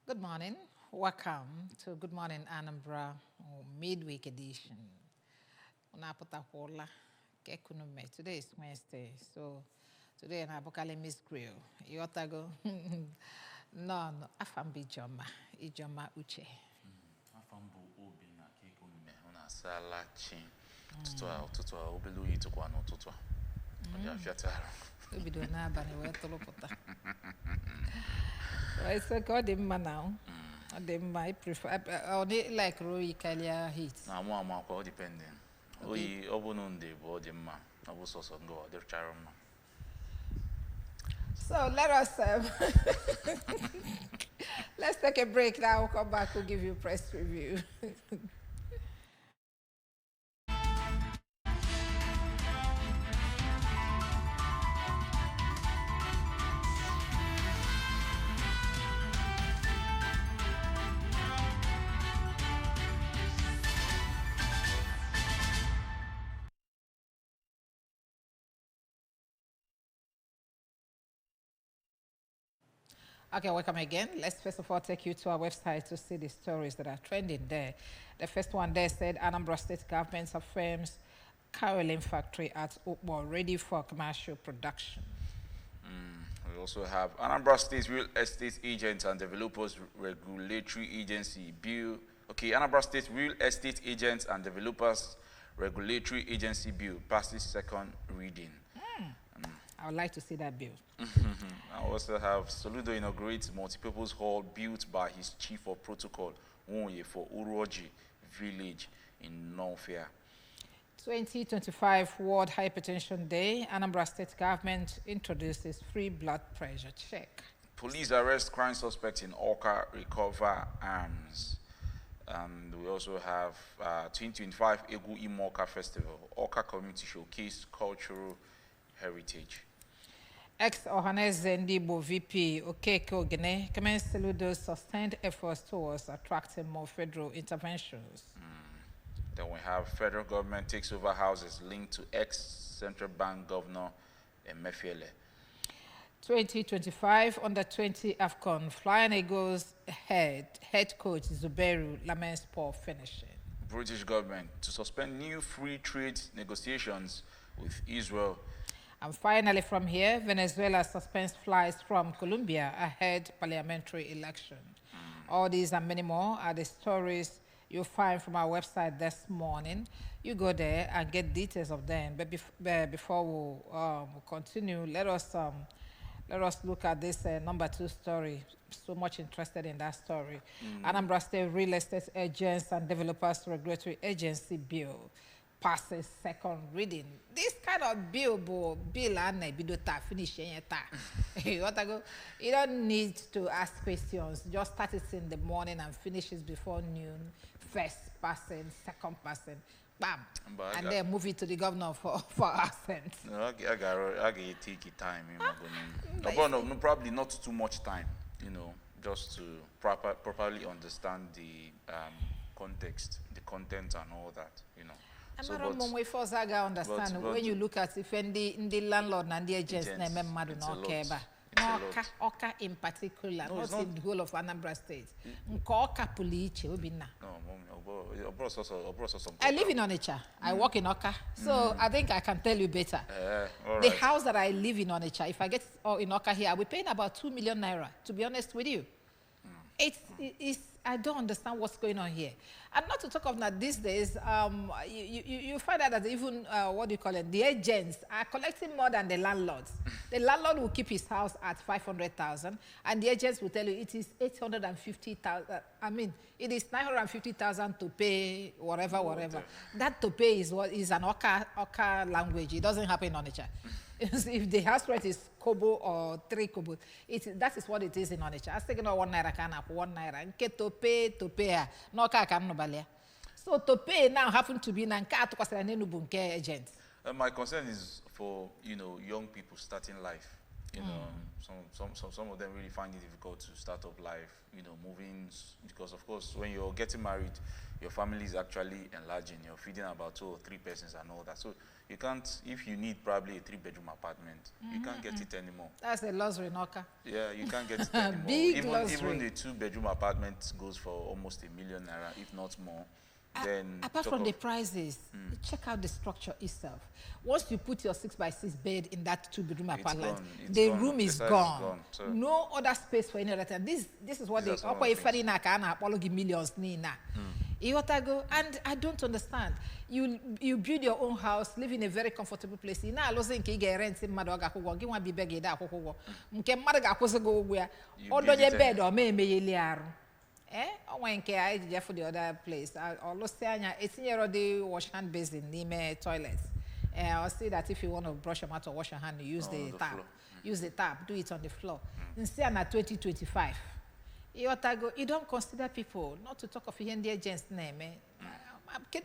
Good morning. Welcome to Good Morning Anambra midweek edition. Unapata hola kekunume. Today is Wednesday, so today na abokale Miss Grill. Yotago. No, afambi Ijoma Uche. Afambu obi na kekunume. Una sala chi. Tutua obelu yitukwa no tutua. Aja fiatara. Obido na abani we tolopota. It's a god in now. I prefer only like Roy Kalia heat. Na mo amako depending. Oyi obununde bo di ma. Abuso so ngo de charoma. So let us let's take a break now. We'll come back. We'll give you press review. Okay, welcome again. Let's first of all take you to our website to see the stories that are trending there. The first one there said Anambra State government affirms Caroline factory at Ukbo ready for commercial production. We also have Anambra State Real Estate Agents and Developers Regulatory Agency Bill. Okay, Anambra State Real Estate Agents and Developers Regulatory Agency Bill passes second reading. I would like to see that bill. I also have Soludo inaugurates multipurpose hall built by his chief of protocol, Wonye, for Uroji village in Northfair. 2025 World Hypertension Day, Anambra State government introduces free blood pressure check. Police arrest crime suspect in Oka, recover arms. And we also have 2025 Egu Imoka Festival, Oka Community Showcase Cultural Heritage. Ex-Ohaneze Ndibo VP Okeke Ogene commends Soludo's sustained efforts towards attracting more federal interventions. Then we have federal government takes over houses linked to ex-Central Bank Governor Emefiele. 2025 Under-20 AFCON Flying Eagles head coach Zuberu laments poor finishing. British government to suspend new free trade negotiations with Israel. And finally from here, Venezuela suspends flights from Colombia ahead parliamentary election. All these and many more are the stories you'll find from our website this morning. You go there and get details of them. But before we'll continue, let us look at this number 2 story. So much interested in that story. Anambra State Real Estate Agents and Developers Regulatory Agency Bill passes second reading. This kind of bill and finish you don't need to ask questions. Just start it in the morning and finish it before noon. First passing, second passing, bam, and then move it to the governor for assent. No, I got take your time. No, probably not too much time. Just to properly understand the context, the content, and all that. When we first understand when you look at if the landlord and the agents Oka in particular, not in the whole of Anambra State. I live in Onitsha. I work in Oka, so I think I can tell you better. The house that I live in Onitsha, if I get in Oka here, I'll be paying about 2 million naira, to be honest with you. It's I don't understand what's going on here. And not to talk of that these days, you find out that even, what do you call it, the agents are collecting more than the landlords. The landlord will keep his house at 500,000, and the agents will tell you it is 850,000. I mean, it is 950,000 to pay whatever. That to pay is what is an Oka language. It doesn't happen on Onitsha. If the house rent is kobo or 3 kobo, that is what it is in Onitsha. I was thinking 1 naira can up 1 naira. Nke to pay, no car can no balia. So to pay now happen to be nanka to kwasa nenu bunke agent. My concern is for young people starting life. You know, some of them really find it difficult to start up life, you know, moving, because of course when you're getting married, your family is actually enlarging. You're feeding about 2 or 3 persons and all that. So you can't, if you need probably a 3-bedroom apartment, you can't get it anymore. That's a luxury, Noka. Yeah, you can't get it anymore. Big even luxury. the 2-bedroom apartment goes for almost £1 million, if not more. Then apart from the prices, check out the structure itself. Once you put your 6x6 bed in that 2-bedroom apartment, the room is gone. So no other space for any other time. This is what they offer. If any apology millions nina. And I don't understand. You build your own house, live in a very comfortable place. You know, losing get rent in Madoga Kugo, give one be begged that Kugo. Madaga go where or do your bed or may I went care for the other place. Or lost 18-year-old wash hand basin, near toilets. I'll say that if you want to brush your mouth or wash your hand, you use the tap. Use the tap, do it on the floor. Instead, at 2025. You don't consider people, not to talk of the agent's name.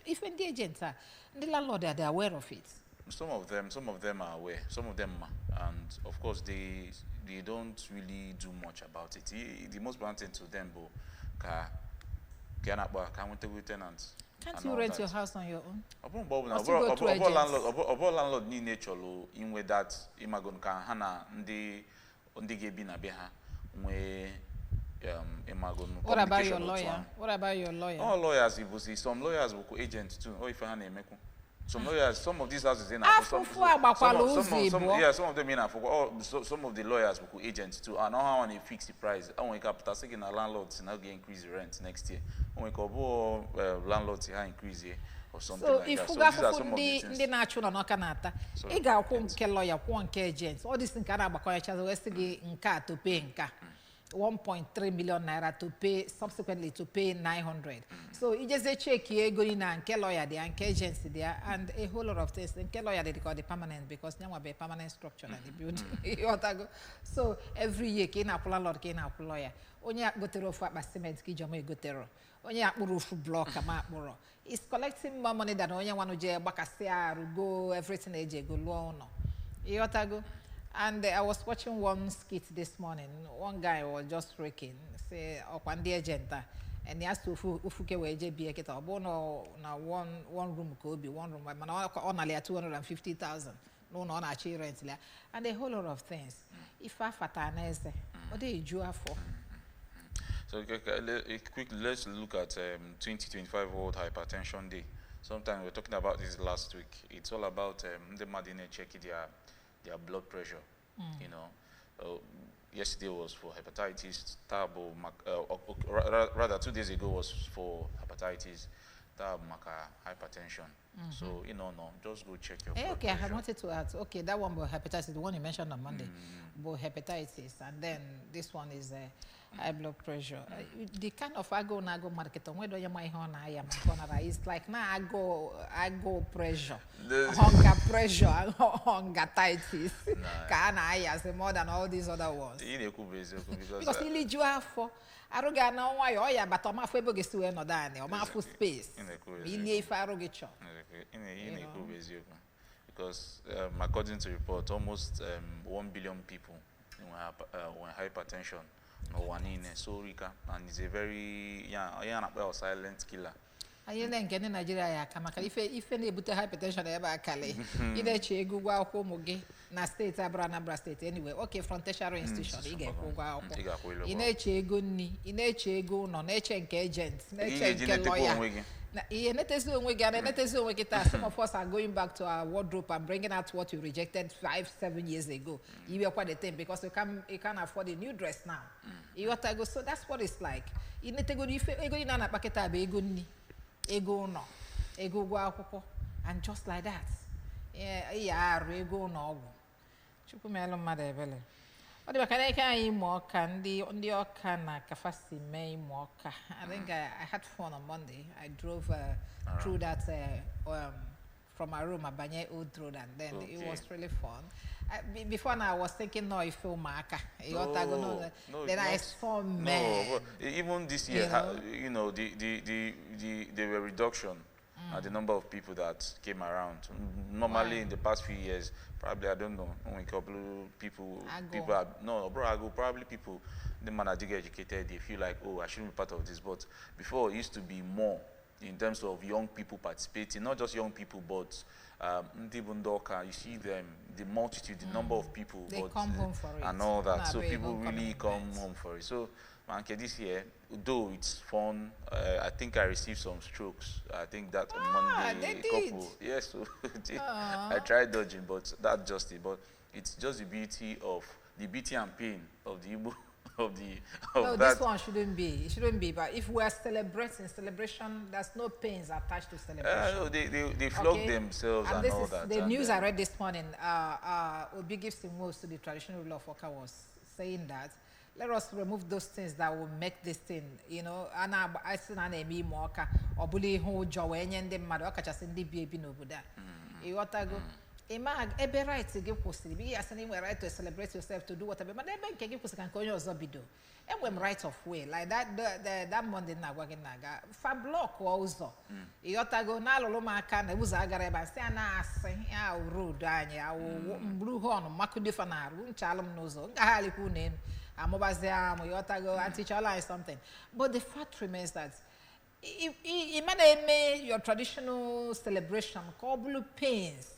If the agents are, the landlord, they're aware of it. Some of them are aware. Some of them are. And of course, they don't really do much about it. The most important thing to them, tenants. Can't you rent your house on your own? Landlord need nature in way that imagon can hana ndi gebi na beha what about your lawyer? What about your lawyer? All lawyers, some lawyers will agents too. Or if I some lawyers, some of these houses in some of them in some of the lawyers will agents too. I know how on fix the price. I want to second landlords now get increase the rent next year. I want to landlords here increase here or something so like if that. So these are some of the things. The natural no kanata. Ega ko lawyer, ko agents. All this nkara abakoya chazo westige nka to pay nka. 1.3 million naira to pay, subsequently to pay 900. So you just check here, going in and lawyer there, and agency there, and a whole lot of things. And lawyer they call the permanent because now we be permanent structure in the building. So every year, kena landlord, kena lawyer. Onya go to for cement, ki jamo go to onya roof block ama boro. It's collecting more money than onya one oje bakasea go everything eje go loan. Yotago. And I was watching one skit this morning. One guy was just freaking, say, "Open the agenda," and he asked ufuke weje be eketa. Obono na one room could be one room. Man, only 250,000. No, actually rent there, and a whole lot of things. If I fatanize, what do you do for? So quickly, let's look at 2025 World Hypertension Day. Sometimes we're talking about this last week. It's all about the Madine checking their blood pressure, you know. Yesterday was for hepatitis, rather 2 days ago was for hepatitis, hypertension. So, you know, just go check your blood pressure. I wanted to add, that one about hepatitis, the one you mentioned on Monday, about hepatitis, and then this one is high blood pressure. The kind of I go market on whether you might it's like now I go pressure, hunger pressure, hungatitis, more than all these other ones. Because you lead you for I don't know why but I'm afraid to get I'm full space. Because according to report, almost 1 billion people with hypertension. No one in Sorika, and it's a very silent killer. I ain't getting Nigeria. If any but hypertension ever Kale, either Chegua Homoge, na state Anambra state anyway. Okay, from tertiary institution, in Echeguni, in Echego, non Echenk agents, Echenk lawyer. Some of us are going back to our wardrobe and bringing out what you rejected 5-7 years ago. You were quite a thing because you can't afford a new dress now. So that's what it's like. You need to go and just like that. I think I had fun on Monday. I drove through that from my room, a Banye Old Road, and then it was really fun. Before now, I was thinking, no, if you mark, then I saw men. No, even this year, you know, the reduction and the number of people that came around. Normally, in the past few years, probably, I don't know, only a couple of people, probably people, the man that get educated, they feel like, oh, I shouldn't be part of this. But before, it used to be more in terms of young people participating, not just young people, but you see them, the multitude, the number of people, they come home for it, and all that. So people really come home for it. So, Manke, this year, though it's fun, I think I received some strokes. I think that on Monday, yes. So I tried dodging, but that's just it. But it's just the beauty and pain of the Igbo. No, this one shouldn't be. It shouldn't be. But if we are celebrating celebration, there's no pains attached to celebration. No, they flog themselves and all that. The news I read this morning. Obi gives most to the traditional ruler of Oka was saying that let us remove those things that will make this thing, you know. And I see na emi mo Oka obuli ho jowe enye ndị mmadụ ọkachasị ndị bi ebi n'obodo a. Ịghọtago. Imag ebe right gị kwụsịrị bi ya sị na right to celebrate yourself, to do whatever, but ebe nke gị kwụsịrị ka nke onye ọzọ bido enwe right of way like that Monday na-agwa gị na-aga fa block ụzọ ịghọtago na alụlụ m aka na ụzọ agara ebe a sị a na-asị ya road anyị awụ mburu họn makudefa na arụ nchalụ m n'ụzọ ngagharịkwu n'elu amụbazi amụ ịghọtago antichala something, but the fact remains that you may your traditional celebration call blue pains.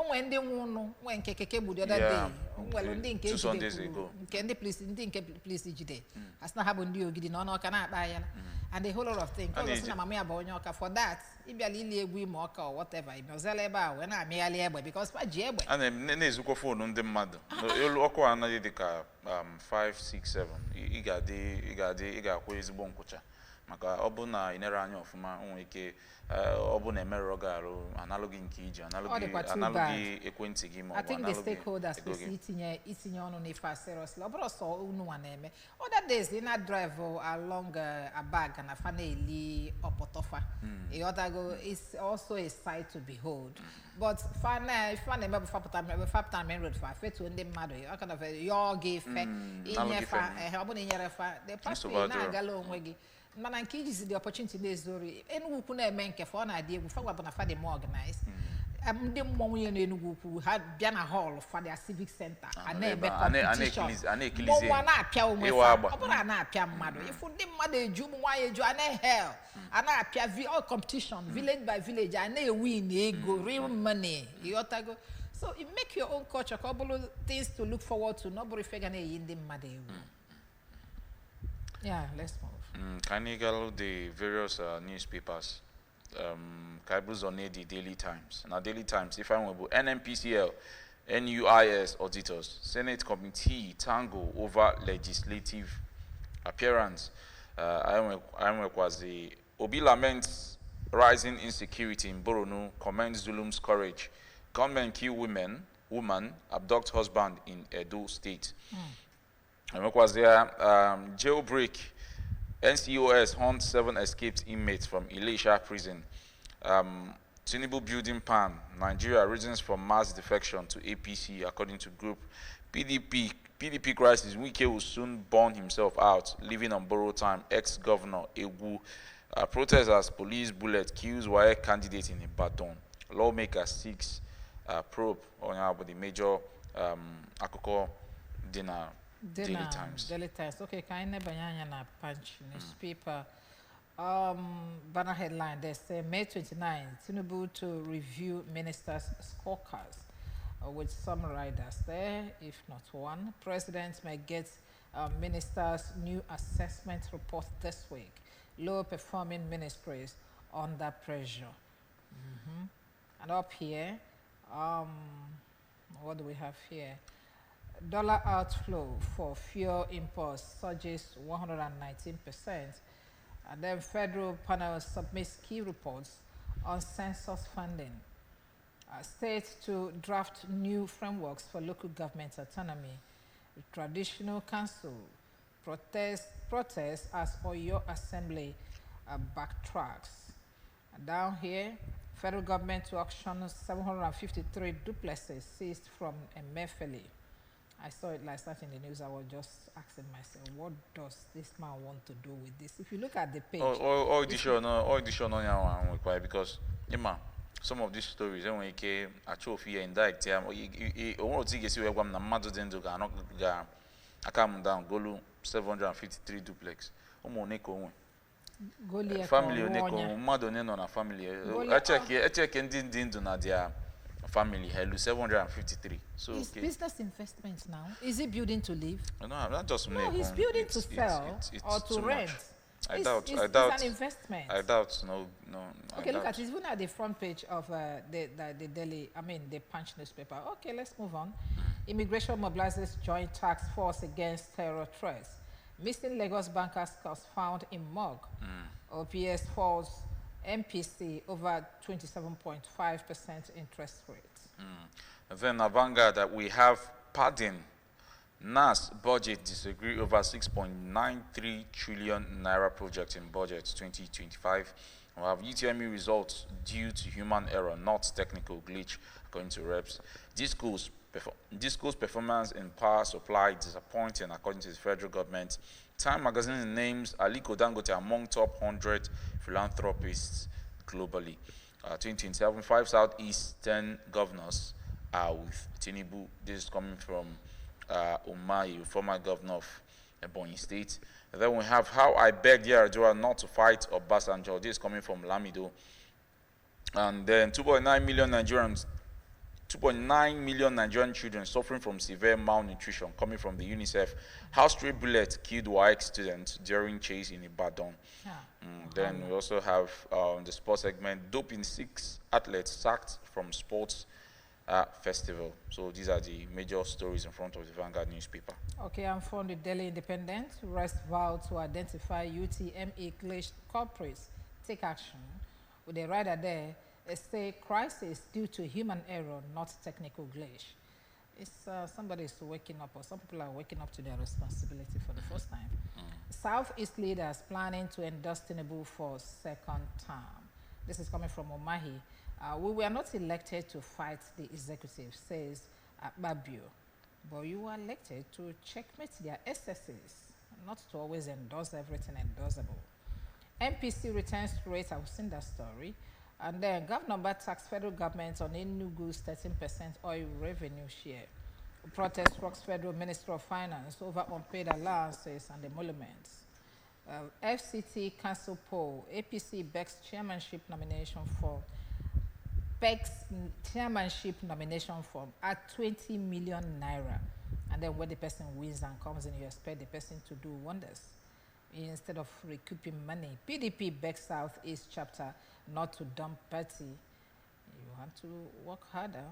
When they won, when Keke the other day, well, ndị nke 2 Sundays ago. Ndị please jide. As na happen dio gidi no kana buy and a whole lot of things. Because na mama about onyoka for that. If you really egwu ma oka or whatever, if you sell eba when na merely egbe because pa ji egbe. And na ezuko phone ndị mmadụ. Elu ọkụ anaghị dị ka 5 6 7. Ị ga-akwụ ezigbo nkwụcha. Maka ọ bụ na inere anya ọfụma onwe ike ọ bụ na emerọ garụ analogi nke iji analogi ekwentị gị ma I think the stakeholders kwesị itinye ọnụ n'ife seriously. Ọ bụrụ sọ unu nwa na-eme. Other days ị na-drive along a bag na fa na-eli ọpọtọfa. Ịghọtago, it's also a sight to behold. But fa na-eme bụ fapụta main road fa fetuo ndị mmadụ ọ kind of yọọ gị fe inyefa ọ bụ na inyere fa the pastor na-agala onwe gị. Mana nke iji the opportunity na-ezori Enugu ukwu na-eme nke fa ọ na-adị egwu fa gwabụ na fa dị more organized. Ndị mmọnwụ ya n'Enugu ukwu ha bịa na hall fa their civic center a na-eme competition mmọnwụ a na-apịa onwe fa ọ bụrụ a na-apịa mmadụ ifu ndị mmadụ eju ụmụ nwaanyị eju a na-ehel a na-apịa all competition village by village a na-ewin ego real money ịghọtago. So you make your own culture ka ọ bụrụ things to look forward to n'ọ bụrụ ife ga na-eyi ndị mmadụ ewu. Yeah, let's move. Can you go the various newspapers? Kaibus on the Daily Times. Now, Daily Times, if I'm able, NMPCL, NUIS auditors, Senate Committee tango over legislative appearance. I was the Obi laments rising insecurity in Borno, commends Zulum's courage. Gunmen kill woman abduct husband in Edo State. And was there jailbreak. NCOS hunts 7 escaped inmates from Elisha prison. Tinubu building pan. Nigeria reasons for mass defection to APC, according to group. PDP crisis. Wike will soon burn himself out, living on borrowed time. Ex-governor Egu. Protesters, police bullet kills Waye candidate in Ibadan. Lawmaker seeks probe on the major akoko dinner. Daily Times. Okay, kind of banyanya na punch newspaper. Banner headline. They say May 29, Tinubu to review ministers' scorecards with some riders there, if not one. President may get ministers' new assessment report this week. Low-performing ministries under pressure. And up here, what do we have here? Dollar outflow for fuel imports surges 119%. And then federal panel submits key reports on census funding. States to draft new frameworks for local government autonomy. The traditional council protests as Oyo Assembly backtracks. And down here, federal government to auction 753 duplexes seized from Emefele. I saw it last night in the news. I was just asking myself, what does this man want to do with this? If you look at the page, All the show no yawa require because ima some of these stories when ke acho fi indirect ya o oti gesi we gwam na mmadu dị ndụ ga ga aka m down golu 753 duplex ụmụ one ka onwe family one ka mmadu one nọ na family echeke ndị ndụ na dia family helu 753 so it's business investment now. Is he building to live? No, not just no, he's building to sell or to rent. I doubt. It's an investment. I doubt. No. Okay, look at it. Even at the front page of the Delhi, the Punch newspaper. Okay, let's move on. Immigration mobilizes joint task force against terror threats. Missing Lagos bankers found in morgue. OPS falls MPC over 27.5% interest rate. Then Vanguard that we have pardon. NAS budget disagree over 6.93 trillion naira project in budget 2025. We have UTME results due to human error, not technical glitch, according to reps. Disco's performance in power supply disappointing, according to the federal government. Time magazine names Aliko Dangote among top 100 philanthropists globally. 2027, 5 Southeastern governors are with Tinubu. This is coming from Umahi, former governor of Ebonyi State. And then we have how I begged Yaradua not to fight Obasanjo. This is coming from Lamido. And then 2.9 million Nigerian children suffering from severe malnutrition coming from the UNICEF. How stray bullet killed WAEC students during chase in Ibadan. Then we also have the sports segment. Doping 6 athletes sacked from sports festival. So these are the major stories in front of the Vanguard newspaper. Okay, I'm from the Daily Independent. Rest vow to identify UTME glitch culprits. Take action. With a rider there, they say crisis due to human error, not technical glitch. It's somebody is waking up, or some people are waking up to their responsibility for the first time. Southeast leaders planning to endorse Tinubu for second term. This is coming from Umahi. We were not elected to fight the executive, says Babio, but you were elected to checkmate their excesses, not to always endorse everything endorsable. MPC returns rate, I've seen that story. And then governor tax federal government on Enugu's 13% oil revenue share. Protest rocks federal minister of finance over unpaid allowances and emoluments. FCT council poll, APC begs chairmanship nomination for form at 20 million naira. And then when the person wins and comes in, you expect the person to do wonders instead of recouping money. PDP begs Southeast chapter not to dump party. You have to work harder.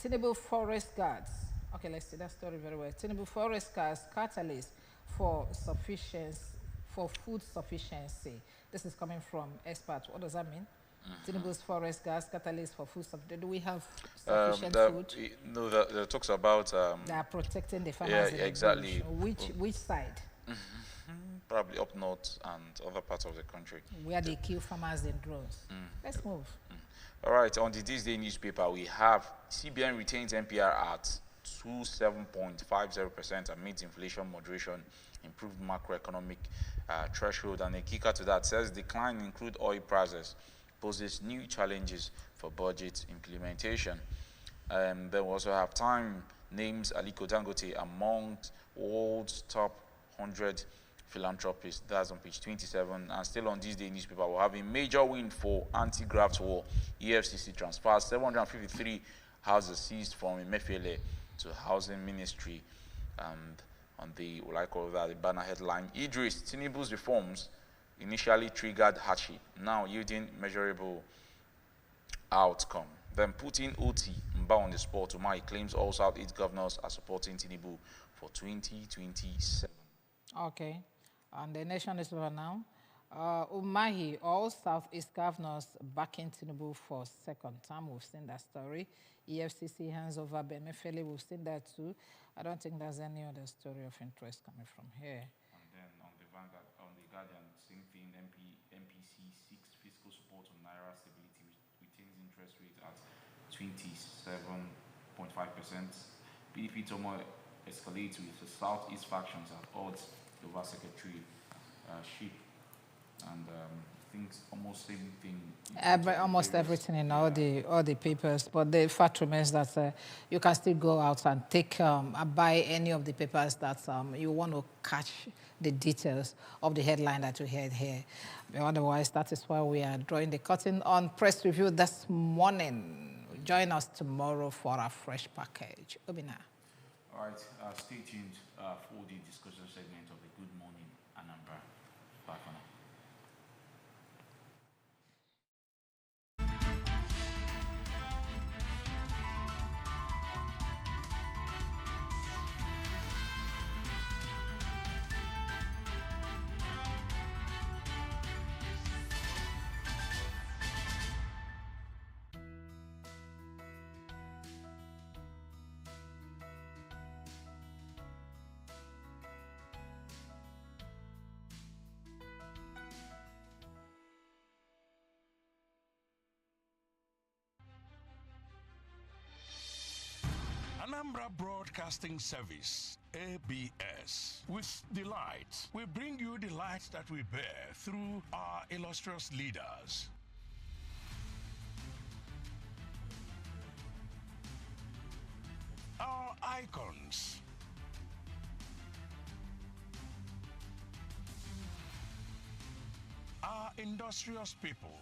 Tinubu forest guards. Okay, let's see that story very well. Tinubu forest guards catalyst for food sufficiency. This is coming from experts. What does that mean? Tinubu's forest gas catalyst for food sufficiency. Do we have sufficient food? No, that talks about they are protecting the farmers. Yeah, exactly. Which side? Probably up north and other parts of the country. Where they kill farmers in drones. Let's move. All right, on the This Day newspaper, we have CBN retains NPR at 27.50% amid inflation moderation, improved macroeconomic threshold, and a kicker to that says decline in crude oil prices poses new challenges for budget implementation. Then we also have Time names Aliko Dangote among world's top 100 philanthropists. That's on page 27. And still on This Day newspaper, we'll have a major win for anti-graft war. EFCC transfers 753 houses seized from Emefiele to Housing Ministry. And on the, what I call that, the banner headline, Idris, Tinubu's reforms initially triggered hardship, now yielding measurable outcome. Then Putin OT, Mba on the spot, Umahi claims all Southeast governors are supporting Tinubu for 2027. Okay, and the nation is over now. Umahi, all Southeast governors backing Tinubu for second term. We've seen that story. EFCC hands over Emefiele. We've seen that too. I don't think there's any other story of interest coming from here. And then on the Vanguard, on the Guardian, same thing. MPC seeks fiscal support on naira stability, retains interest rate at 27.5%. PDP escalates with the Southeast factions at odds over secretary-ship, and things almost same thing. Almost everything in all the papers, but the fact remains that you can still go out and take buy any of the papers that you want to catch the details of the headline that you heard here. But otherwise, that is why we are drawing the curtain on press review this morning. Join us tomorrow for a fresh package. Obina. All right, stay tuned for the discussion segment of the Good Morning Anambra. Bye for now. Anambra Broadcasting Service, ABS. With delight, we bring you the light that we bear through our illustrious leaders. Our icons. Our industrious people.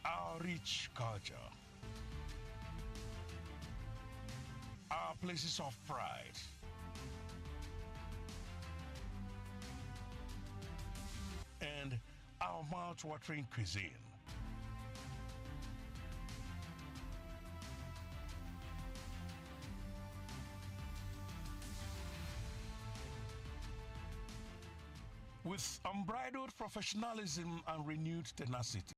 Our rich culture, our places of pride, and our mouth-watering cuisine. With unbridled professionalism and renewed tenacity.